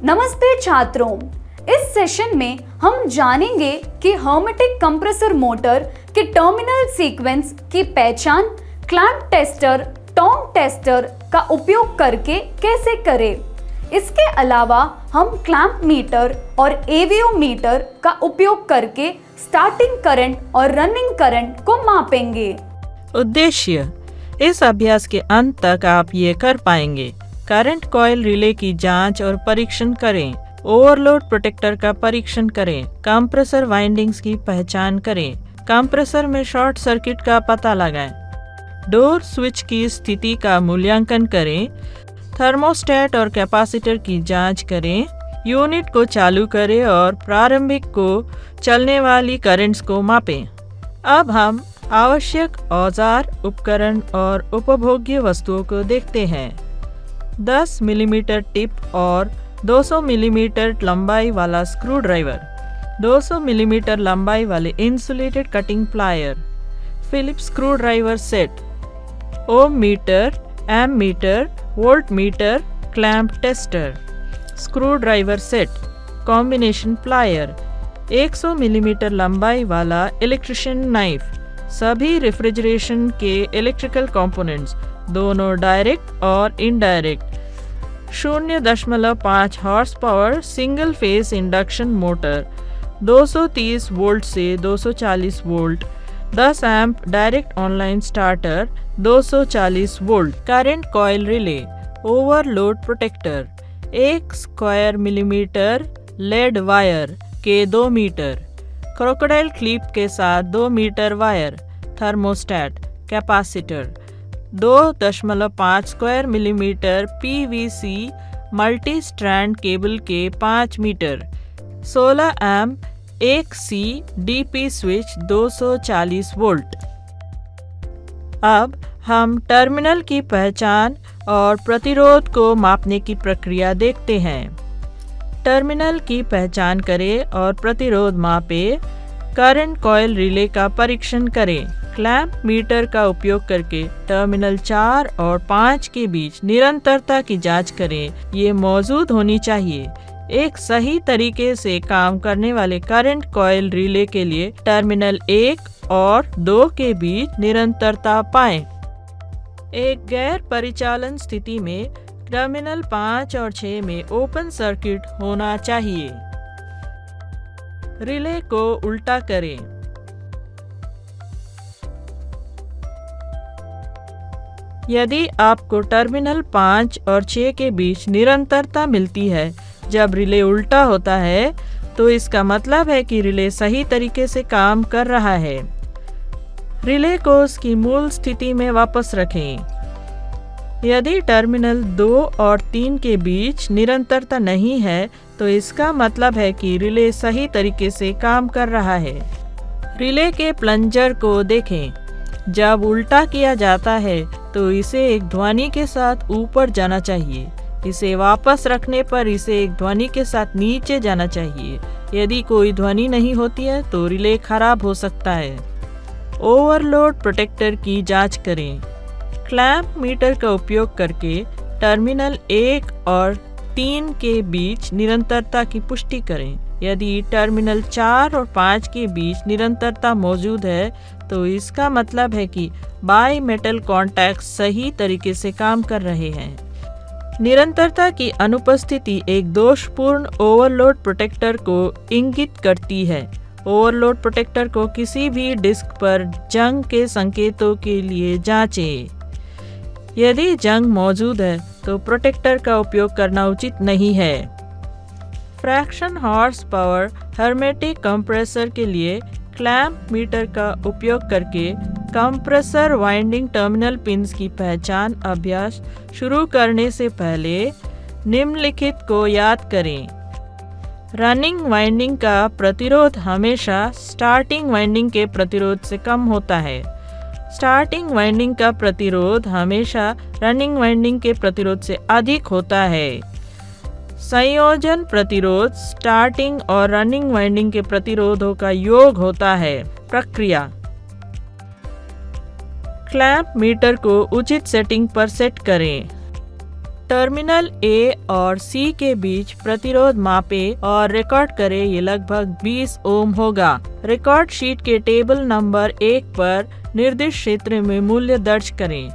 नमस्ते छात्रों, इस सेशन में हम जानेंगे कि हर्मेटिक कंप्रेसर मोटर के टर्मिनल सीक्वेंस की पहचान क्लैंप टेस्टर, टोंग टेस्टर का उपयोग करके कैसे करें। इसके अलावा हम क्लैंप मीटर और एवीओ मीटर का उपयोग करके स्टार्टिंग करंट और रनिंग करंट को मापेंगे। उद्देश्य: इस अभ्यास के अंत तक आप ये कर पाएंगे। करंट कॉइल रिले की जांच और परीक्षण करें, ओवरलोड प्रोटेक्टर का परीक्षण करें, कंप्रेसर वाइंडिंग्स की पहचान करें, कंप्रेसर में शॉर्ट सर्किट का पता लगाएं, डोर स्विच की स्थिति का मूल्यांकन करें, थर्मोस्टेट और कैपेसिटर की जांच करें, यूनिट को चालू करें और प्रारंभिक को चलने वाली करंट्स को मापें। अब हम आवश्यक औजार, उपकरण और उपभोग्य वस्तुओं को देखते हैं। 10 मिलीमीटर टिप और 200 मिलीमीटर लंबाई वाला स्क्रू ड्राइवर, 200 मिलीमीटर लंबाई वाले insulated cutting plier, Phillips screwdriver set, ohm meter, ammeter, volt meter, clamp tester, screwdriver set, combination plier, 100 millimetre लंबाई वाला इलेक्ट्रिशियन नाइफ, सभी रेफ्रिजरेशन के इलेक्ट्रिकल कंपोनेंट्स, दोनों डायरेक्ट और indirect, 0.5 horse power single phase induction motor, 230 volt से 240 volt, 10 amp direct online starter, 240 volt, current coil relay, overload protector, 1 square millimetre lead wire के 2 metre, crocodile clip के साथ 2 metre wire, thermostat, capacitor, 2.5 square millimetre PVC multi strand cable के 5 metre, 16 amp 1C DP switch 240 volt. अब हम terminal की पहचान और प्रतिरोध को मापने की प्रक्रिया देखते हैं। टर्मिनल की पहचान करें और प्रतिरोध मापें। करंट कॉइल रिले का परीक्षण करें। क्लैंप मीटर का उपयोग करके टर्मिनल 4 और 5 के बीच निरंतरता की जांच करें। ये मौजूद होनी चाहिए। एक सही तरीके से काम करने वाले करंट कॉइल रिले के लिए टर्मिनल 1 और 2 के बीच निरंतरता पाएं। एक गैर परिचालन स्थिति में टर्मिनल 5 और 6 में ओपन सर्किट होना चाहिए। रिले को उल्टा करें। यदि आपको टर्मिनल 5 और 6 के बीच निरंतरता मिलती है जब रिले उल्टा होता है, तो इसका मतलब है कि रिले सही तरीके से काम कर रहा है। रिले को उसकी मूल स्थिति में वापस रखें। यदि टर्मिनल 2 और 3 के बीच निरंतरता नहीं है, तो इसका मतलब है कि रिले सही तरीके से काम कर रहा है। रिले के प्लंजर को देखें। जब उल्टा किया जाता है तो इसे एक ध्वनि के साथ ऊपर जाना चाहिए। इसे वापस रखने पर इसे एक ध्वनि के साथ नीचे जाना चाहिए। यदि कोई ध्वनि नहीं होती है तो रिले खराब हो सकता है। ओवरलोड प्रोटेक्टर की जांच करें। क्लैंप मीटर का उपयोग करके टर्मिनल 1 और 3 के बीच निरंतरता की पुष्टि करें। यदि टर्मिनल 4 और 5 के बीच निरंतरता मौजूद है, तो इसका मतलब है कि बाई मेटल कॉन्टैक्ट सही तरीके से काम कर रहे हैं। निरंतरता की अनुपस्थिति एक दोषपूर्ण ओवरलोड प्रोटेक्टर को इंगित करती है। ओवरलोड प्रोटेक्टर को किसी भी डिस्क पर जंग के संकेतों के लिए जांचें। यदि जंग मौजूद है तो प्रोटेक्टर का उपयोग करना उचित नहीं है। Fraction horse power hermetic compressor के लिए क्लैंप मीटर का उपयोग करके कंप्रेसर वाइंडिंग टर्मिनल पिन्स की पहचान अभ्यास शुरू करने से पहले निम्नलिखित को याद करें। रनिंग वाइंडिंग का प्रतिरोध हमेशा स्टार्टिंग वाइंडिंग के प्रतिरोध से कम होता है। स्टार्टिंग वाइंडिंग का प्रतिरोध हमेशा रनिंग वाइंडिंग के प्रतिरोध से अधिक होता है। संयोजन प्रतिरोध स्टार्टिंग और रनिंग वाइंडिंग के प्रतिरोधों का योग होता है। प्रक्रिया: क्लैंप मीटर को उचित सेटिंग पर सेट करें। टर्मिनल ए और सी के बीच प्रतिरोध मापे और रिकॉर्ड करें। ये लगभग 20 ओम होगा। रिकॉर्ड शीट के टेबल नंबर 1 पर निर्दिष्ट क्षेत्र में मूल्य दर्ज करें।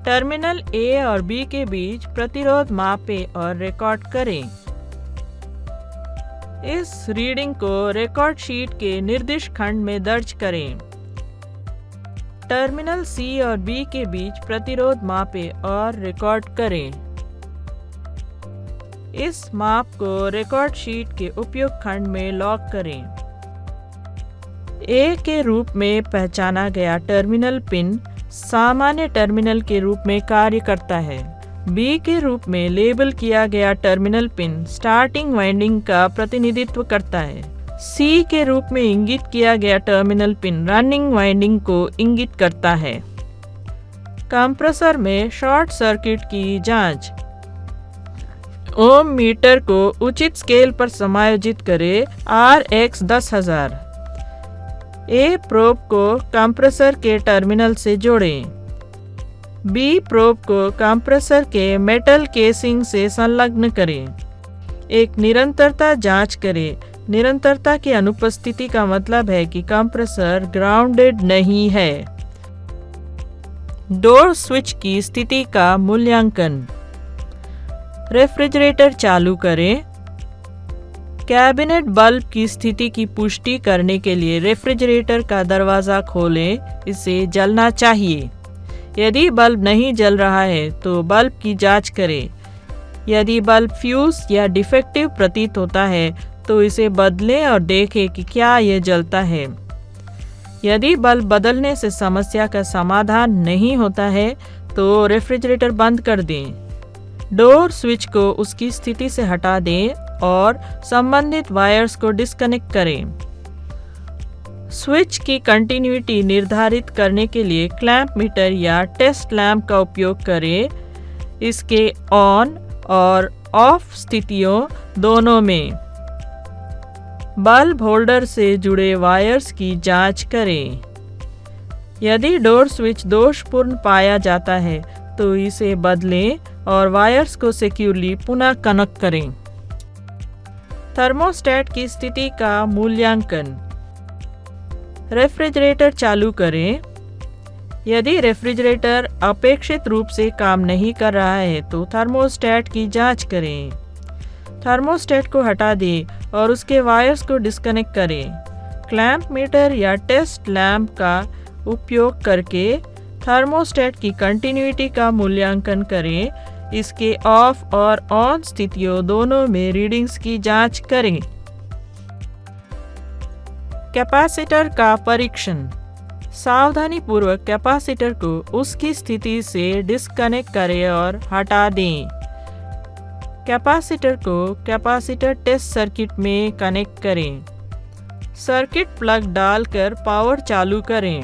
टर्मिनल ए और बी के बीच प्रतिरोध मापे और रिकॉर्ड करें। इस रीडिंग को रिकॉर्ड शीट के निर्दिष्ट खंड में दर्ज करें। टर्मिनल सी और बी के बीच प्रतिरोध मापे और रिकॉर्ड करें। इस माप को रिकॉर्ड शीट के उपयुक्त खंड में लॉक करें। ए के रूप में पहचाना गया टर्मिनल पिन सामान्य टर्मिनल के रूप में कार्य करता है। बी के रूप में लेबल किया गया टर्मिनल पिन स्टार्टिंग वाइंडिंग का प्रतिनिधित्व करता है। सी के रूप में इंगित किया गया टर्मिनल पिन रनिंग वाइंडिंग को इंगित करता है। कंप्रेसर में शॉर्ट सर्किट की जांच। ओम मीटर को उचित स्केल पर समायोजित करें। RX 10,000। ए प्रोब को कंप्रेसर के टर्मिनल से जोड़ें। बी प्रोब को कंप्रेसर के मेटल केसिंग से संलग्न करें। एक निरंतरता जांच करें। निरंतरता की अनुपस्थिति का मतलब है कि कंप्रेसर ग्राउंडेड नहीं है। डोर स्विच की स्थिति का मूल्यांकन। रेफ्रिजरेटर चालू करें। कैबिनेट बल्ब की स्थिति की पुष्टि करने के लिए रेफ्रिजरेटर का दरवाज़ा खोलें। इसे जलना चाहिए। यदि बल्ब नहीं जल रहा है तो बल्ब की जांच करें। यदि बल्ब फ्यूज या डिफेक्टिव प्रतीत होता है तो इसे बदलें और देखें कि क्या यह जलता है। यदि बल्ब बदलने से समस्या का समाधान नहीं होता है तो रेफ्रिजरेटर बंद कर दें। डोर स्विच को उसकी स्थिति से हटा दें और संबंधित वायर्स को डिस्कनेक्ट करें। स्विच की कंटिन्यूटी निर्धारित करने के लिए क्लैंप मीटर या टेस्ट लैंप का उपयोग करें। इसके ऑन और ऑफ स्थितियों दोनों में बल्ब होल्डर से जुड़े वायर्स की जांच करें। यदि डोर स्विच दोषपूर्ण पाया जाता है तो इसे बदलें और वायर्स को सिक्योरली पुनः कनेक्ट करें। थर्मोस्टेट की स्थिति का मूल्यांकन। रेफ्रिजरेटर चालू करें। यदि रेफ्रिजरेटर अपेक्षित रूप से काम नहीं कर रहा है तो थर्मोस्टेट की जांच करें। थर्मोस्टेट को हटा दें और उसके वायर्स को डिस्कनेक्ट करें। क्लैंप मीटर या टेस्ट लैंप का उपयोग करके थर्मोस्टेट की कंटिन्यूटी का मूल्यांकन करें। इसके ऑफ और ऑन स्थितियों दोनों में रीडिंग्स की जांच करें। कैपेसिटर का परीक्षण। सावधानीपूर्वक कैपेसिटर को उसकी स्थिति से डिस्कनेक्ट करें और हटा दें। कैपेसिटर को कैपेसिटर टेस्ट सर्किट में कनेक्ट करें। सर्किट प्लग डालकर पावर चालू करें।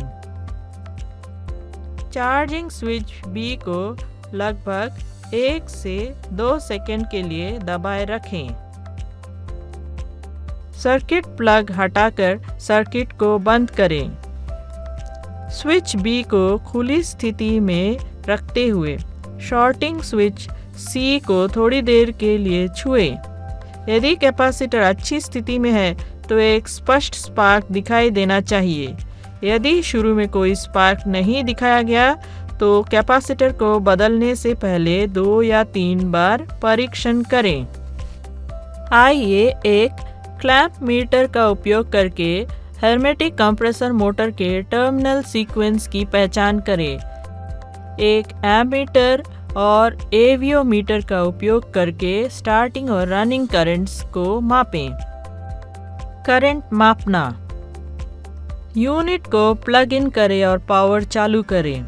चार्जिंग स्विच बी को लगभग 1 से 2 सेकंड के लिए दबाए रखें। सर्किट प्लग हटाकर सर्किट को बंद करें। स्विच बी को खुली स्थिति में रखते हुए शॉर्टिंग स्विच सी को थोड़ी देर के लिए छुएं। यदि कैपेसिटर अच्छी स्थिति में है तो एक स्पष्ट स्पार्क दिखाई देना चाहिए। यदि शुरू में कोई स्पार्क नहीं दिखाया गया तो कैपेसिटर को बदलने से पहले 2 या 3 बार परीक्षण करें। आइए एक क्लैंप मीटर का उपयोग करके हेर्मेटिक कंप्रेसर मोटर के टर्मिनल सीक्वेंस की पहचान करें। एक एमीटर और एवियोमीटर का उपयोग करके स्टार्टिंग और रनिंग करंट्स को मापें। करंट मापना। यूनिट को प्लग इन करें और पावर चालू करें।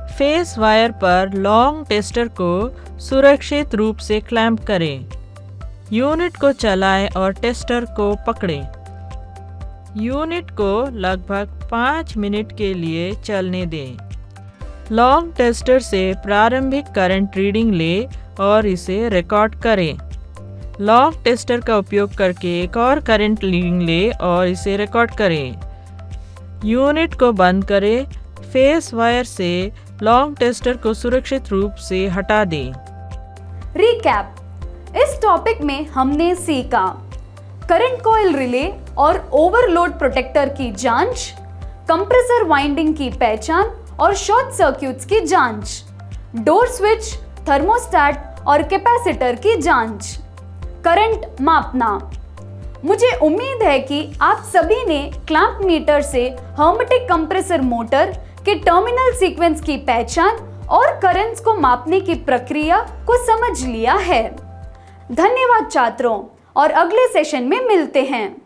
फेस वायर पर लॉन्ग टेस्टर को सुरक्षित रूप से क्लैंप करें। यूनिट को चलाएं और टेस्टर को पकड़ें। यूनिट को लगभग 5 मिनट के लिए चलने दें। लॉन्ग टेस्टर से प्रारंभिक करंट रीडिंग लें और इसे रिकॉर्ड करें। लॉन्ग टेस्टर का उपयोग करके एक और करंट रीडिंग लें और इसे रिकॉर्ड करें। यूनिट को बंद करें। फेस वायर से लॉन्ग टेस्टर को सुरक्षित रूप से हटा दें। रिकैप, इस टॉपिक में हमने सीखा करंट कॉइल रिले और ओवरलोड प्रोटेक्टर की जांच, कंप्रेसर वाइंडिंग की पहचान और शॉर्ट सर्क्यूट्स की जांच, डोर स्विच, थर्मोस्टेट और कैपेसिटर की जांच, करंट मापना। मुझे उम्मीद है कि आप सभी ने क्लैंप मीटर से हर्मेटिक कंप्रेसर मोटर के टर्मिनल सीक्वेंस की पहचान और करंट्स को मापने की प्रक्रिया को समझ लिया है। धन्यवाद छात्रों, और अगले सेशन में मिलते हैं।